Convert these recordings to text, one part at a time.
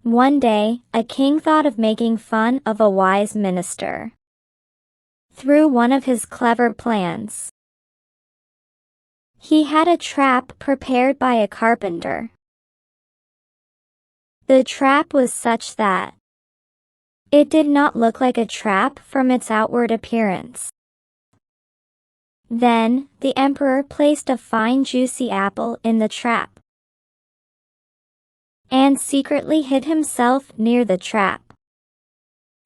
One day, a king thought of making fun of a wise minister. Through one of his clever plans, he had a trap prepared by a carpenter. The trap was such that it did not look like a trap from its outward appearance. Then, the emperor placed a fine juicy apple in the trap and secretly hid himself near the trap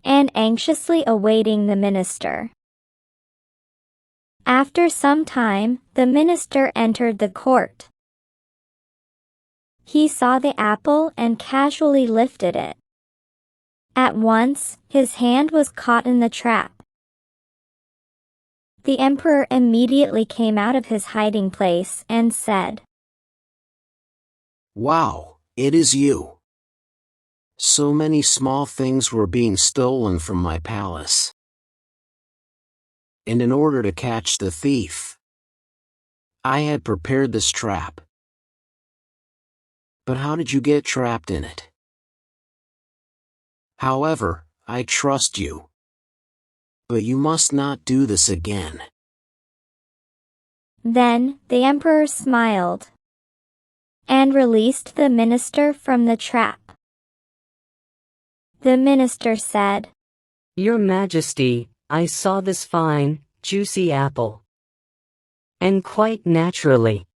and anxiously awaiting the minister. After some time, the minister entered the court. He saw the apple and casually lifted it. At once, his hand was caught in the trap. The emperor immediately came out of his hiding place and said, "Wow, it is you. So many small things were being stolen from my palace. And in order to catch the thief, I had prepared this trap. But how did you get trapped in it? However, I trust you. But you must not do this again." Then, the emperor smiled and released the minister from the trap. The minister said, "Your Majesty, I saw this fine, juicy apple. And quite naturally,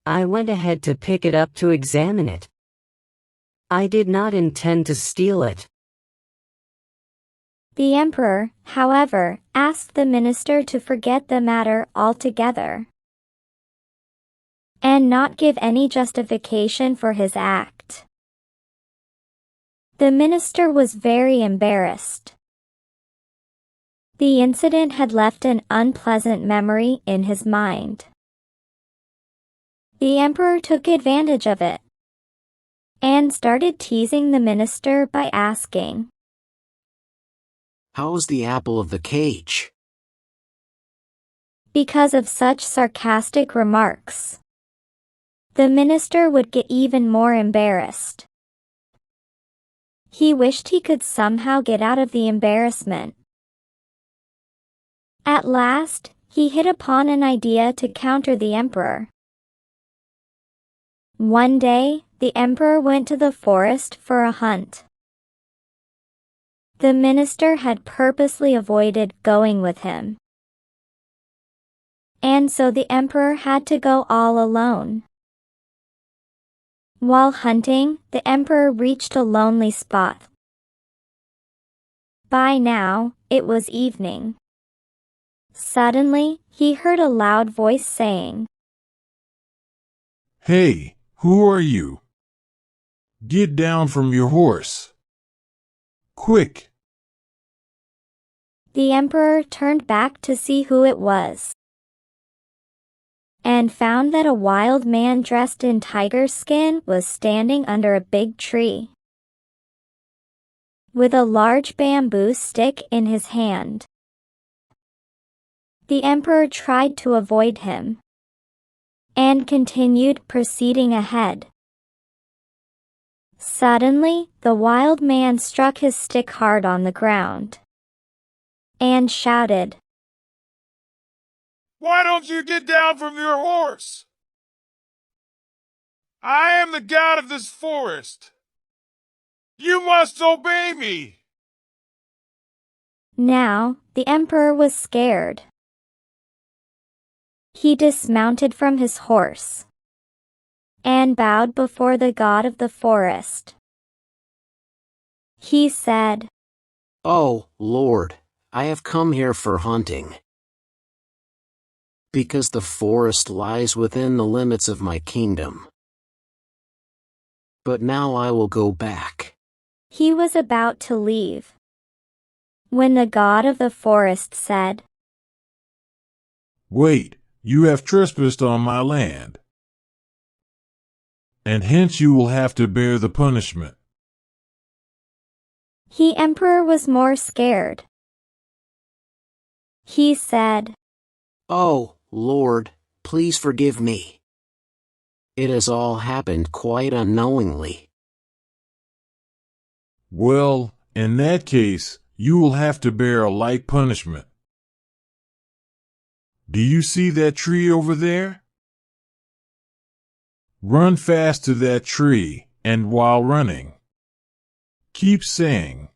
I went ahead to pick it up to examine it. I did not intend to steal it." The emperor, however, asked the minister to forget the matter altogether and not give any justification for his act. The minister was very embarrassed. The incident had left an unpleasant memory in his mind. The emperor took advantage of it and started teasing the minister by asking, "How is the apple of the cage?" Because of such sarcastic remarks, the minister would get even more embarrassed. He wished he could somehow get out of the embarrassment. At last, he hit upon an idea to counter the emperor. One day, the emperor went to the forest for a hunt. The minister had purposely avoided going with him, and so the emperor had to go all alone. While hunting, the emperor reached a lonely spot. By now, it was evening. Suddenly, he heard a loud voice saying, "Hey, who are you? Get down from your horse. Quick!" The emperor turned back to see who it was and found that a wild man dressed in tiger skin was standing under a big tree with a large bamboo stick in his hand. The emperor tried to avoid him and continued proceeding ahead. Suddenly, the wild man struck his stick hard on the ground and shouted, "Why don't you get down from your horse? I am the god of this forest. You must obey me." Now, the emperor was scared. He dismounted from his horse and bowed before the god of the forest. He said, "Oh, Lord, I have come here for hunting. Because the forest lies within the limits of my kingdom. But now I will go back." He was about to leave when the god of the forest said, "Wait, you have trespassed on my land, and hence you will have to bear the punishment." The emperor was more scared. He said, "Oh, Lord, please forgive me. It has all happened quite unknowingly." Well, in that case, you will have to bear a light punishment. Do you see that tree over there? Run fast to that tree, and while running, keep saying,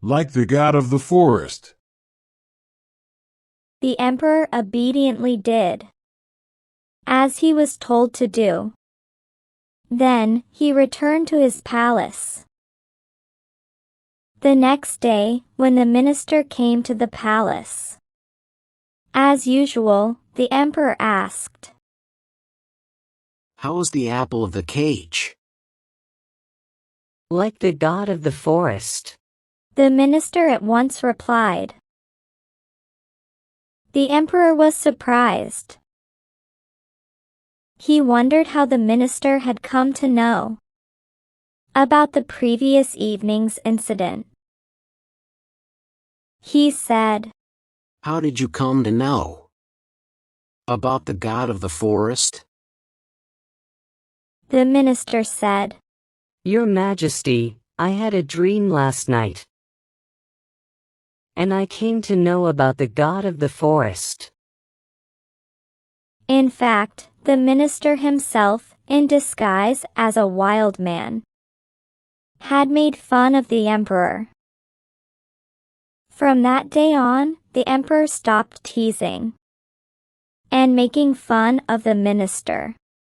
like the god of the forest. The emperor obediently did as he was told to do. Then he returned to his palace. The next day, when the minister came to the palace, as usual, the emperor asked, How is the apple of the cage? Like the god of the forest. The minister at once replied. The emperor was surprised. He wondered how the minister had come to know about the previous evening's incident. He said, How did you come to know about the god of the forest? The minister said, Your Majesty, I had a dream last night, and I came to know about the god of the forest. In fact, the minister himself, in disguise as a wild man, had made fun of the emperor. From that day on, the emperor stopped teasing and making fun of the minister.